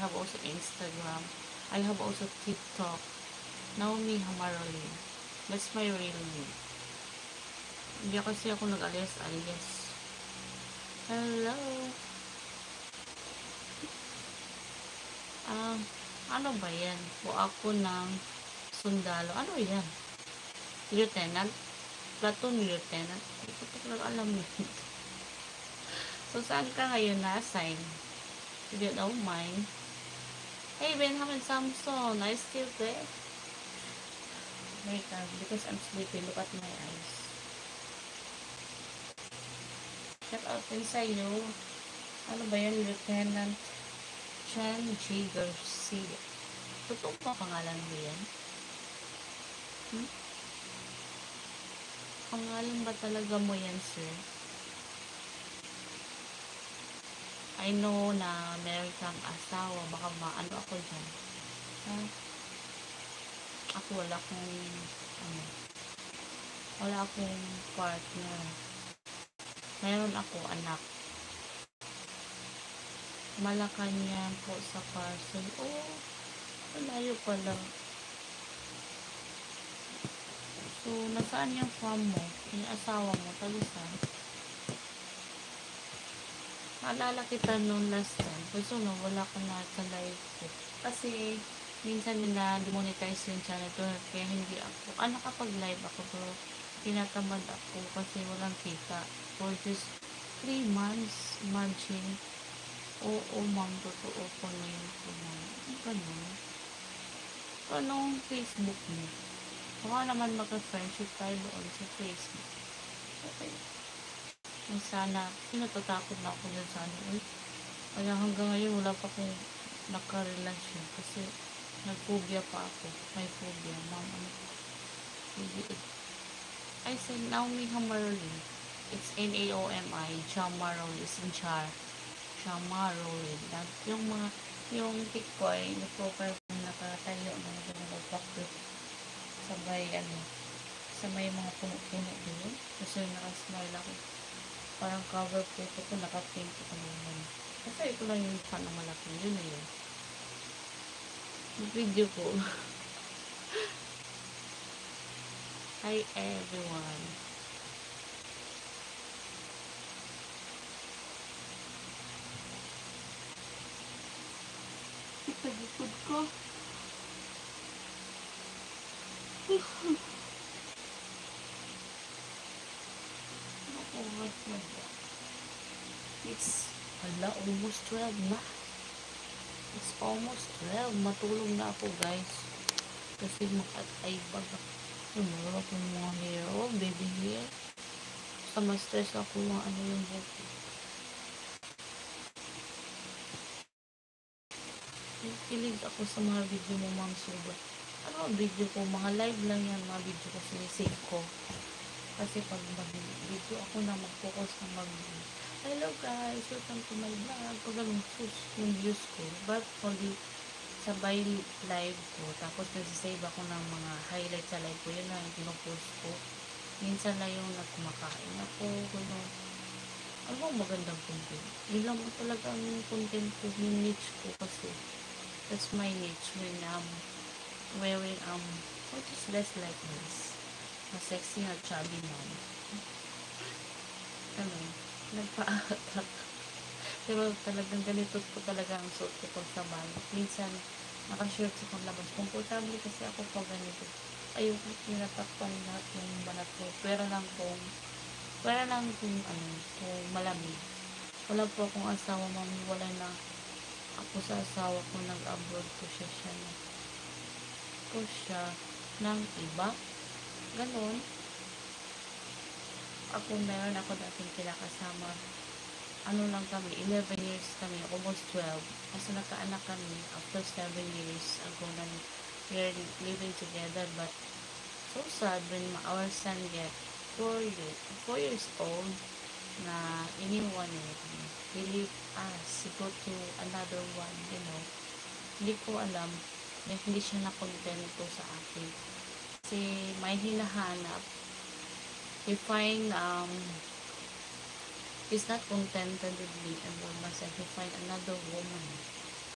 have also Instagram. I have also TikTok. Naomi Hamaroli. That's my real name. Hindi kasi ako nag-alias-alias. Hello. Ano ba yan? O ako ng sundalo. Ano yan? Lieutenant? Platoon lieutenant? Hindi ko talaga alam yun. So, saan ka ngayon na-assign? If you don't mind. Hey, Benjamin Samson, are you still there? Wait, because I'm sleepy. Look at my eyes. Shout out din sa'yo. Ano ba yan? Lieutenant Chan G. Garcia. Totoo pa pangalan mo yan? Pangalan ba talaga mo yan, sir? I know na meron kang asawa. Baka maano ako dyan. Ako wala akong partner. Meron ako anak. Malacanang po sa parcel. Oh, malayo pala. So, nasaan yung farm mo? Yung asawa mo, talusan. Naalala kita noon last time. Kasi wala ko na sa live ko. Kasi, minsan nila demonetize yung channel ko. Kaya hindi ako. Nakapag-live ako. Pero, tinatamad ako kasi walang kita. For just 3 months. Imagine. Oo, ma'am. Totoo ko na yun. Ganun. Anong Facebook mo? Baka naman magka-friendship tayo doon sa Facebook. Okay. Sana, natatakot na ako dyan sa ano. Kaya hanggang ngayon, wala pa akong nakarelasyon. Kasi, nag-phobia pa ako. May phobia. Ma'am, I said, Naomi Hamaroli. It's Naomi. Chamaroli. It's in Char. Chamaroli. Yung pic ko ay nag-profile kong nakatayo na nag-bakit. Sabay, sa may mga puno-puno doon. Kasi nakasmile ako. Parang cover photo ko, naka-pink ko naman. Kasi ito lang yung mukha na malaki. Yun na yun. Yung video ko. Hi everyone. Pagipod ko. It's almost 12 na. It's almost 12. Matulog na ako, guys. Kasi makatay baga. Meron akong mga hair. Oh, baby hair. Basta ma-stress ako yung buko. Kilig ako sa mga video mo, Ma'am Suba. Video ko? Mga live lang yan, mga video ko. Sinisave ko. Kasi pag mag-video ako na mag-focus na mag-video. Hello guys, welcome to my vlog. Pag ganun yung views ko, but only sabay live ko. Tapos nagsisave ako ng mga highlights sa live ko. Yun na yung pinopost ko. Minsan na yung nagkumakain ako. Gano'n. Ano bang magandang content? Yun lang talaga ang content ko. Yung niche ko kasi. That's my niche when I'm wearing what is less like this. Sexy na chubby mom. Nagpa-attack. Pero talagang ganito po talaga ang suot ko pag sa bahay. Minsan, naka-shirts akong labas. Komportable kasi ako pag ganito. Ayoko tinatakpan lahat ng balat ko. Pero lang kung malamig. Wala po akong asawa, wala na ako sa asawa ko. Nag-abroad ko siya ng iba. Ganon. Meron ako dating kinakasama. Lang kami, 11 years kami, almost 12. Kasi nakaanak kami after 7 years ago na we're living together. But so sad when our son get 4 years old na iniwan niya. He leave us, he go to another one, Hindi ko alam na hindi siya nakontento sa akin. Kasi may hinahanap. He find, he's not contented with me and myself. He find another woman.